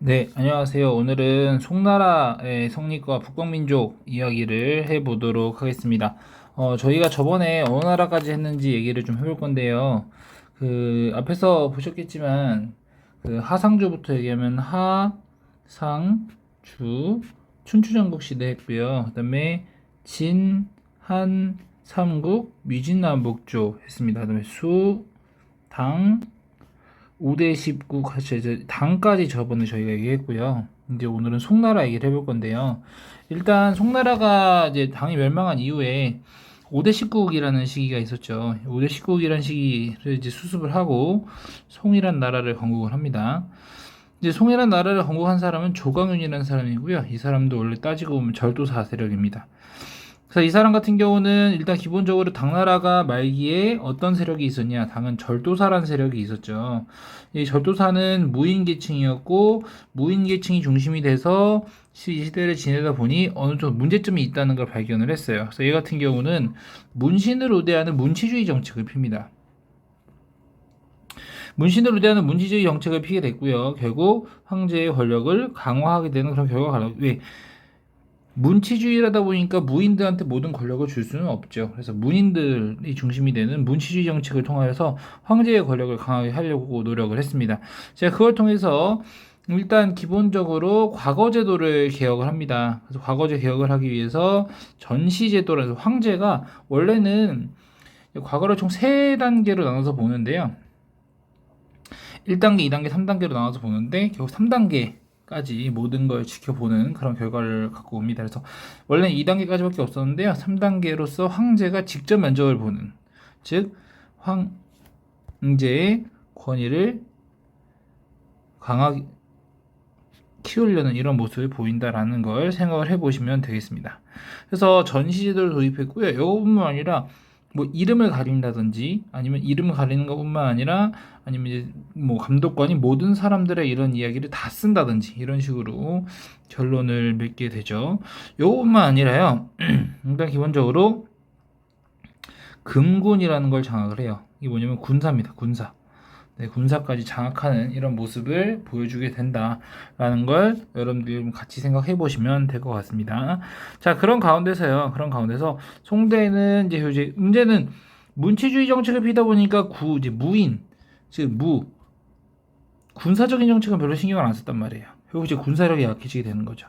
네, 안녕하세요. 오늘은 송나라의 성립과 북방민족 이야기를 해보도록 하겠습니다. 저희가 저번에 어느 나라까지 했는지 얘기를 좀 해볼 건데요. 앞에서 보셨겠지만, 하상주부터 얘기하면 상, 주, 춘추전국 시대 했고요. 그 다음에 진, 한, 삼국, 미진남북조 했습니다. 그 다음에 수, 당, 5대 19 같이 이제 당까지 저번에 저희가 얘기했고요. 이제 오늘은 송나라 얘기를 해볼 건데요. 일단 송나라가 이제 당이 멸망한 이후에 5대 19국이라는 시기가 있었죠. 5대 19국이라는 시기를 이제 수습을 하고 송이란 나라를 건국을 합니다. 이제 송이란 나라를 건국한 사람은 조광윤이라는 사람이고요. 이 사람도 원래 따지고 보면 절도사 세력입니다. 그래서 이 사람 같은 경우는 일단 기본적으로 당나라가 말기에 어떤 세력이 있었냐? 당은 절도사라는 세력이 있었죠. 이 절도사는 무인계층이었고 무인계층이 중심이 돼서 시대를 지내다 보니 어느 정도 문제점이 있다는 걸 발견을 했어요. 그래서 얘 같은 경우는 문신을 우대하는 문치주의 정책을 핍니다. 문신을 우대하는 문치주의 정책을 피게 됐고요. 결국 황제의 권력을 강화하게 되는 그런 결과가 왜 문치주의라다 보니까 무인들한테 모든 권력을 줄 수는 없죠. 그래서 문인들이 중심이 되는 문치주의 정책을 통하여서 황제의 권력을 강하게 하려고 노력을 했습니다. 제가 그걸 통해서 일단 기본적으로 과거제도를 개혁을 합니다. 그래서 과거제 개혁을 하기 위해서 전시제도라서 황제가 원래는 과거를 총 3단계로 나눠서 보는데요. 1단계, 2단계, 3단계로 나눠서 보는데 결국 3단계 까지 모든 걸 지켜보는 그런 결과를 갖고 옵니다. 그래서 원래 2단계까지밖에 없었는데요. 3단계로서 황제가 직접 면접을 보는, 즉 황제의 권위를 강하게 키우려는 이런 모습을 보인다라는 걸 생각을 해보시면 되겠습니다. 그래서 전시제도를 도입했고요. 이것뿐만 아니라 뭐 이름을 가린다든지 아니면 이름을 가리는 것뿐만 아니라 아니면 이제 뭐 감독관이 모든 사람들의 이런 이야기를 다 쓴다든지 이런 식으로 결론을 맺게 되죠. 이것뿐만 아니라요. 일단 기본적으로 금군이라는 걸 장악을 해요. 이게 뭐냐면 군사입니다. 군사. 네, 군사까지 장악하는 이런 모습을 보여주게 된다라는 걸 여러분들 같이 생각해 보시면 될 것 같습니다. 자, 그런 가운데서 송대는 이제 문제는 문치주의 정책을 피다 보니까 이제 무인, 즉 군사적인 정책은 별로 신경을 안 썼단 말이에요. 결국 이제 군사력이 약해지게 되는 거죠.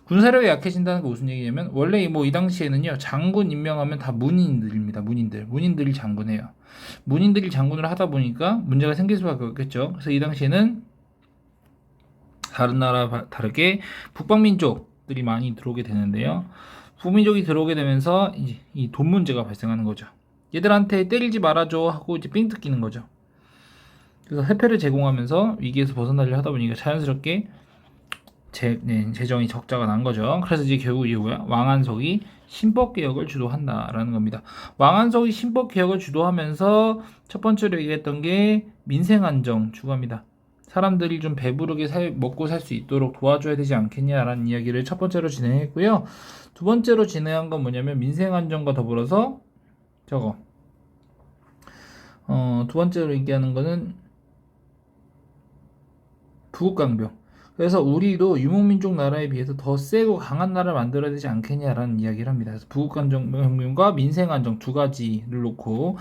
군사력이 약해진다는 게 무슨 얘기냐면 원래 뭐 이 당시에는요 장군 임명하면 다 문인들입니다. 문인들이 장군해요. 문인들이 장군을 하다 보니까 문제가 생길 수밖에 없겠죠. 그래서 이 당시에는 다른 나라 다르게 북방민족들이 많이 들어오게 되는데요. 북민족이 들어오게 되면서 이제 이 돈 문제가 발생하는 거죠. 얘들한테 때리지 말아줘 하고 이제 삥 뜯기는 거죠. 그래서 해패를 제공하면서 위기에서 벗어나려 하다 보니까 자연스럽게 재정이 적자가 난 거죠. 그래서 이제 결국 이게 뭐야? 왕안석이 신법개혁을 주도한다라는 겁니다. 왕안석이 신법개혁을 주도하면서 첫 번째로 얘기했던 게 민생안정 추구합니다. 사람들이 좀 배부르게 먹고 살 수 있도록 도와줘야 되지 않겠냐라는 이야기를 첫 번째로 진행했고요. 두 번째로 진행한 건 뭐냐면 민생안정과 더불어서 두 번째로 얘기하는 거는 부국강병. 그래서 우리도 유목민족 나라에 비해서 더 세고 강한 나라를 만들어야 되지 않겠냐라는 이야기를 합니다. 그래서 부국강병과 민생안정 두 가지를 놓고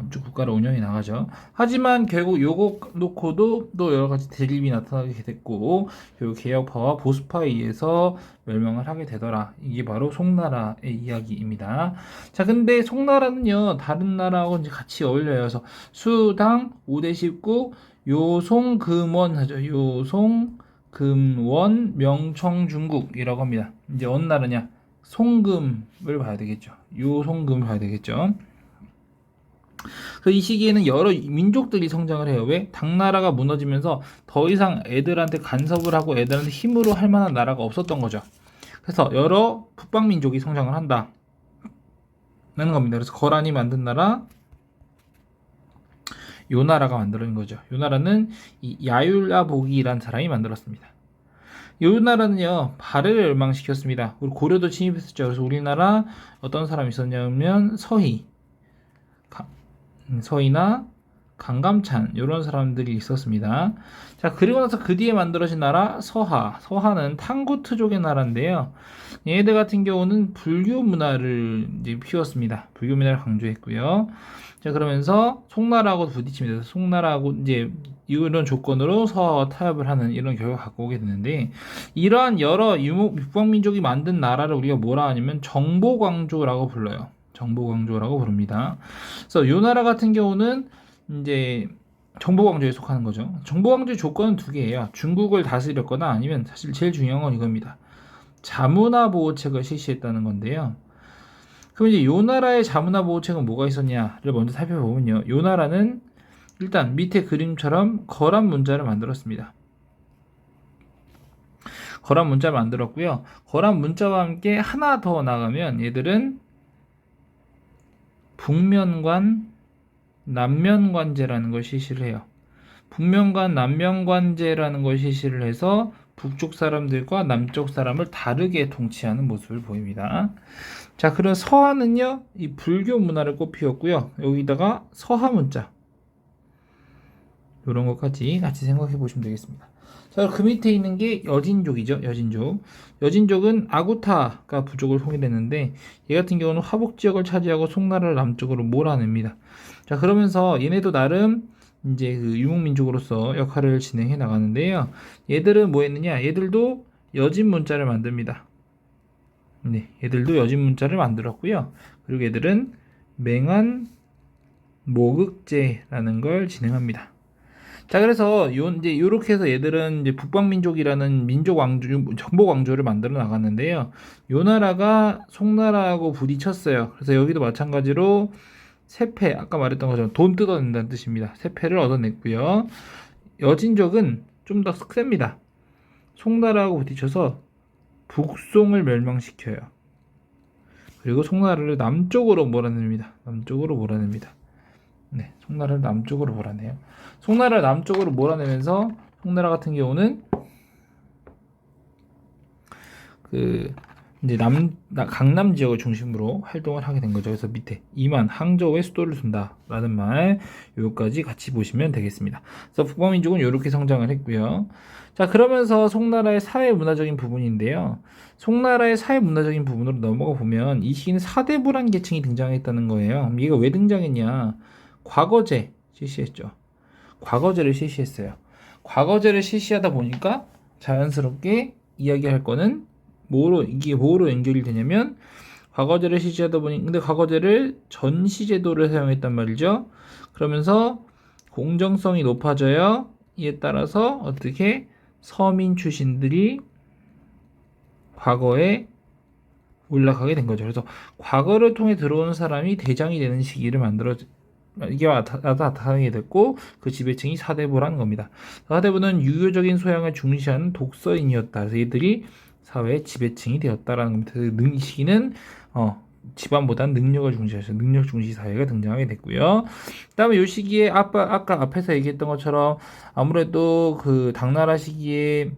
쭉 국가를 운영해 나가죠. 하지만 결국 요거 놓고도 또 여러 가지 대립이 나타나게 됐고 결국 개혁파와 보수파에 의해서 멸망을 하게 되더라. 이게 바로 송나라의 이야기입니다. 자, 근데 송나라는요 다른 나라하고 이제 같이 어울려요. 그래서 수당 5대 19 요송금원 하죠. 요송금원 명청중국이라고 합니다. 이제 어느 나라냐? 송금을 봐야 되겠죠. 요송금을 봐야 되겠죠. 이 시기에는 여러 민족들이 성장을 해요. 왜? 당나라가 무너지면서 더 이상 애들한테 간섭을 하고 애들한테 힘으로 할 만한 나라가 없었던 거죠. 그래서 여러 북방민족이 성장을 한다. 라는 겁니다. 그래서 거란이 만든 나라, 요 나라가 만들어진 거죠. 요 나라는 이 야율라복이라는 사람이 만들었습니다. 요 나라는요 발해를 멸망시켰습니다. 우리 고려도 침입했었죠. 그래서 우리나라 어떤 사람이 있었냐면 서희나 강감찬 이런 사람들이 있었습니다. 자, 그리고 나서 그 뒤에 만들어진 나라 서하. 서하는 탕구트족의 나라인데요. 얘네들 같은 경우는 불교 문화를 이제 피웠습니다. 불교 문화를 강조했고요. 자, 그러면서 송나라하고 부딪힙니다. 송나라하고 이제 이런 조건으로 서하와 타협을 하는 이런 결과를 갖고 오게 되는데, 이러한 여러 북방민족이 만든 나라를 우리가 뭐라 하냐면 정보광조라고 불러요. 정보광조라고 부릅니다. 그래서 이 나라 같은 경우는 이제 정보광조에 속하는 거죠. 정보광조의 조건은 두 개예요. 중국을 다스렸거나 아니면 사실 제일 중요한 건 이겁니다. 자문화 보호책을 실시했다는 건데요. 그럼 이제 요 나라의 자문화 보호책은 뭐가 있었냐를 먼저 살펴보면요. 요 나라는 일단 밑에 그림처럼 거란 문자를 만들었습니다. 거란 문자를 만들었고요. 거란 문자와 함께 하나 더 나가면 얘들은 북면관 남면관제라는 걸 실시를 해요. 북면관 남면관제라는 걸 실시를 해서 북쪽 사람들과 남쪽 사람을 다르게 통치하는 모습을 보입니다. 자, 그럼 서하는요, 이 불교 문화를 꽃피웠고요. 여기다가 서하 문자 이런 것까지 같이 생각해 보시면 되겠습니다. 자, 그 밑에 있는 게 여진족이죠. 여진족. 여진족은 아구타가 부족을 통일했는데 얘 같은 경우는 화북 지역을 차지하고 송나라를 남쪽으로 몰아냅니다. 자, 그러면서 얘네도 나름 이제 그 유목민족으로서 역할을 진행해 나가는데요. 얘들은 뭐 했느냐? 얘들도 여진 문자를 만듭니다. 네, 얘들도 여진 문자를 만들었고요. 그리고 얘들은 맹한 모극제라는 걸 진행합니다. 자, 그래서 이제 요렇게 해서 얘들은 이제 북방민족이라는 민족 왕조, 정복 왕조를 만들어 나갔는데요. 요 나라가 송나라하고 부딪혔어요. 그래서 여기도 마찬가지로 세패, 아까 말했던 것처럼 돈 뜯어낸다는 뜻입니다. 세패를 얻어냈고요. 여진족은 좀 더 셉니다. 송나라하고 부딪혀서 북송을 멸망시켜요. 그리고 송나라를 남쪽으로 몰아냅니다. 남쪽으로 몰아냅니다. 네, 송나라를 남쪽으로 몰아내요. 송나라를 남쪽으로 몰아내면서 송나라 같은 경우는 그 이제 강남 지역을 중심으로 활동을 하게 된 거죠. 그래서 밑에 이만 항저우에 수도를 둔다라는 말 요까지 같이 보시면 되겠습니다. 그래서 북방민족은 이렇게 성장을 했고요. 자, 그러면서 송나라의 사회 문화적인 부분인데요. 송나라의 사회 문화적인 부분으로 넘어가 보면 이 시기는 사대부란 계층이 등장했다는 거예요. 얘가 왜 등장했냐? 과거제 실시했죠. 과거제를 실시했어요. 과거제를 실시하다 보니까 자연스럽게 이야기할 거는 이게 뭐로 연결이 되냐면, 과거제를 실시하다 보니, 근데 과거제를 전시제도를 사용했단 말이죠. 그러면서 공정성이 높아져요. 이에 따라서 어떻게 서민 출신들이 과거에 올라가게 된 거죠. 그래서 과거를 통해 들어오는 사람이 대장이 되는 시기를 이게 나타나게 됐고, 그 지배층이 사대부라는 겁니다. 사대부는 유교적인 소양을 중시하는 독서인이었다. 그래서 이들이 사회의 지배층이 되었다라는 겁니다. 이 시기는 집안보다는 능력을 중시하셔서 능력 중시 사회가 등장하게 됐고요. 그다음에 이 시기에 아까 앞에서 얘기했던 것처럼 아무래도 그 당나라 시기에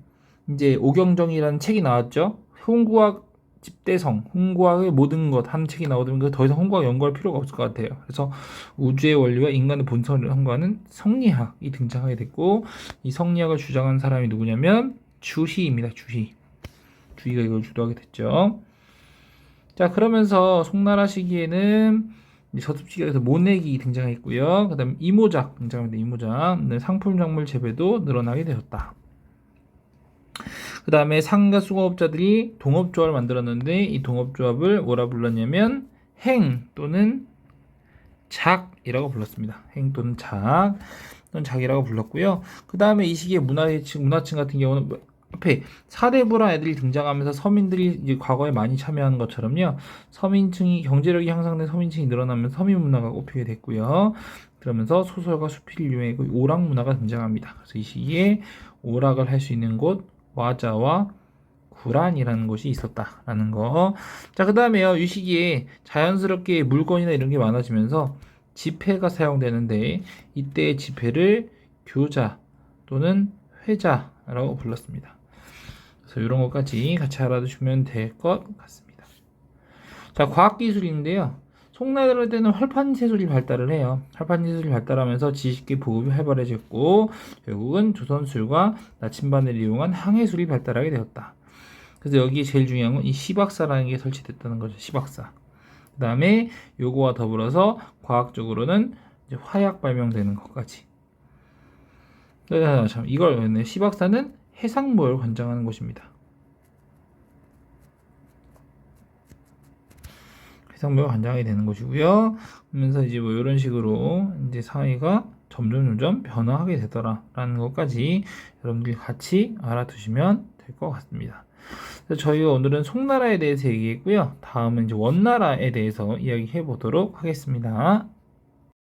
이제 오경정이라는 책이 나왔죠. 홍구학 집대성, 홍구학의 모든 것 한 책이 나오면 더 이상 홍구학 연구할 필요가 없을 것 같아요. 그래서 우주의 원리와 인간의 본성을 연구하는 성리학이 등장하게 됐고, 이 성리학을 주장한 사람이 누구냐면 주희입니다. 주희가 이걸 주도하게 됐죠. 자, 그러면서 송나라 시기에는 서습 시기에서 모내기 등장했고요. 그 다음에 이모작 등장합니다. 이모작. 상품 작물 재배도 늘어나게 되었다. 그 다음에 상가 수공업자들이 동업조합을 만들었는데, 이 동업조합을 뭐라 불렀냐면 행 또는 작이라고 불렀습니다. 행 또는 작이라고 불렀고요. 그 다음에 이 시기에 문화층 같은 경우는 앞에 사대부란 애들이 등장하면서 서민들이 이제 과거에 많이 참여하는 것처럼요, 경제력이 향상된 서민층이 늘어나면서 서민 문화가 꼽히게 됐고요. 그러면서 소설과 수필 유행의 오락 문화가 등장합니다. 그래서 이 시기에 오락을 할 수 있는 곳 와자와 구란이라는 곳이 있었다라는 거. 자, 그 다음에요, 이 시기에 자연스럽게 물건이나 이런 게 많아지면서 지폐가 사용되는데, 이때의 지폐를 교자 또는 회자라고 불렀습니다. 그래서 이런 것까지 같이 알아두시면 될 것 같습니다. 자, 과학기술인데요. 송나라 때는 활판 제술이 발달을 해요. 활판 제술이 발달하면서 지식계 보급이 활발해졌고 결국은 조선술과 나침반을 이용한 항해술이 발달하게 되었다. 그래서 여기 제일 중요한 건 이 시박사라는 게 설치됐다는 거죠. 시박사. 그 다음에 요거와 더불어서 과학적으로는 이제 화약 발명되는 것까지. 참 이걸 시박사는 해상무역을 관장하는 곳입니다. 해상무역을 관장하게 되는 것이고요. 그러면서 이제 뭐 이런 식으로 이제 사회가 점점 변화하게 되더라라는 것까지 여러분들이 같이 알아두시면 될 것 같습니다. 그래서 저희가 오늘은 송나라에 대해서 얘기했고요. 다음은 이제 원나라에 대해서 이야기해 보도록 하겠습니다.